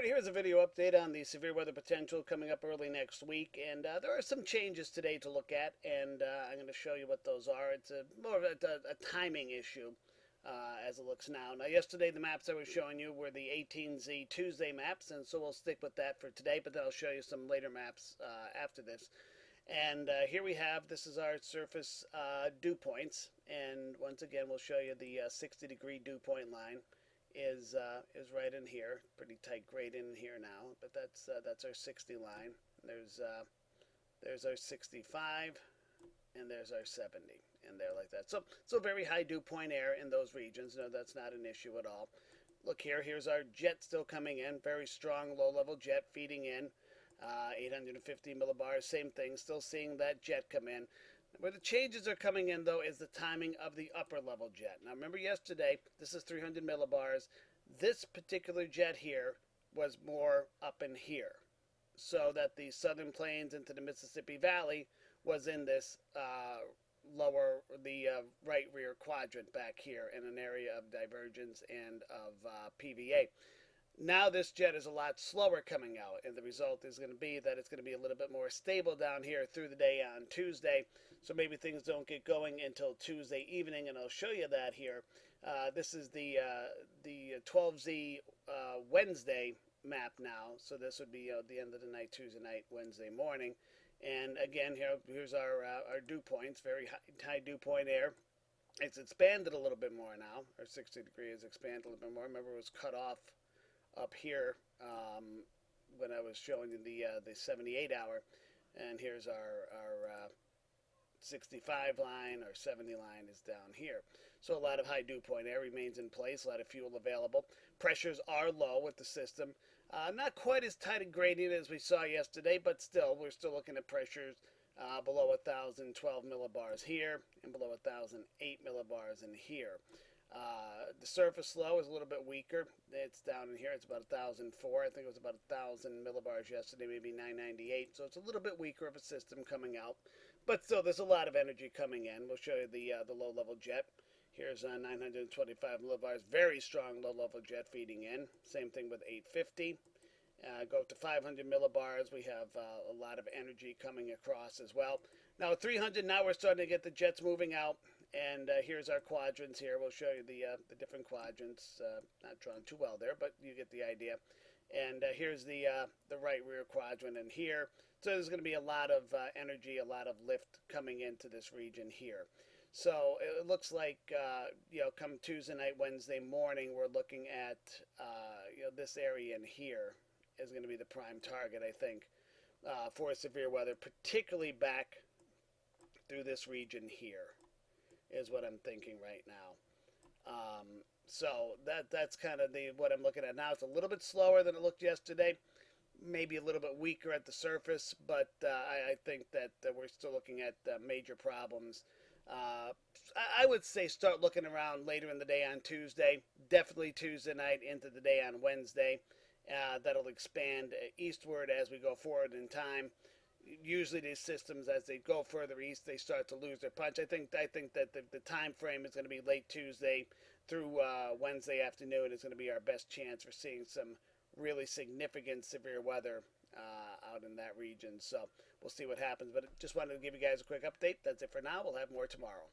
here's a video update on the severe weather potential coming up early next week, and there are some changes today to look at, and I'm going to show you what those are. It's more of a timing issue as it looks now. Now, yesterday the maps I was showing you were the 18Z Tuesday maps, and so we'll stick with that for today, but then I'll show you some later maps after this. And here we have, this is our surface dew points, and once again we'll show you the 60-degree dew point line is right in here. Pretty tight gradient in here now, but that's our 60 line. There's our 65, and there's our 70, and there like that. So very high dew point air in those regions. No, that's not an issue at all. Look here. Here's our jet still coming in. Very strong low-level jet feeding in. 850 millibars. Same thing. Still seeing that jet come in. Where the changes are coming in, though, is the timing of the upper level jet. Now, remember yesterday, this is 300 millibars. This particular jet here was more up in here, so that the southern plains into the Mississippi Valley was in this right rear quadrant back here in an area of divergence and of PVA. Now this jet is a lot slower coming out, and the result is going to be that it's going to be a little bit more stable down here through the day on Tuesday, so maybe things don't get going until Tuesday evening, and I'll show you that here. This is the 12Z Wednesday map now, so this would be the end of the night, Tuesday night, Wednesday morning. And again, here's our dew points, very high dew point air. It's expanded a little bit more now. Our 60 degree has expanded a little bit more. Remember, it was cut off up here when I was showing you the 78 hour, and here's our 65 line. Our 70 line is down here. So a lot of high dew point air remains in place, a lot of fuel available. Pressures are low with the system. Not quite as tight a gradient as we saw yesterday, but still, we're still looking at pressures below 1,012 millibars here and below 1,008 millibars in here. The surface flow is a little bit weaker. It's down in here. It's about 1,004. I think it was about 1,000 millibars yesterday, maybe 998. So it's a little bit weaker of a system coming out. But still, there's a lot of energy coming in. We'll show you the low-level jet. Here's 925 millibars. Very strong low-level jet feeding in. Same thing with 850. Go up to 500 millibars. We have a lot of energy coming across as well. Now at 300, now we're starting to get the jets moving out. And here's our quadrants here. We'll show you the different quadrants. Not drawn too well there, but you get the idea. And here's the right rear quadrant in here. So there's going to be a lot of energy, a lot of lift coming into this region here. So it looks like, come Tuesday night, Wednesday morning, we're looking at, this area in here is going to be the prime target, I think, for severe weather, particularly back through this region here, is what I'm thinking right now. So that's kind of what I'm looking at now. It's a little bit slower than it looked yesterday, maybe a little bit weaker at the surface, but I think that we're still looking at major problems. I would say start looking around later in the day on Tuesday, definitely Tuesday night into the day on Wednesday. That'll expand eastward as we go forward in time. Usually these systems, as they go further east, they start to lose their punch. I think that the time frame is going to be late Tuesday through Wednesday afternoon is going to be our best chance for seeing some really significant severe weather out in that region. So we'll see what happens. But just wanted to give you guys a quick update. That's it for now. We'll have more tomorrow.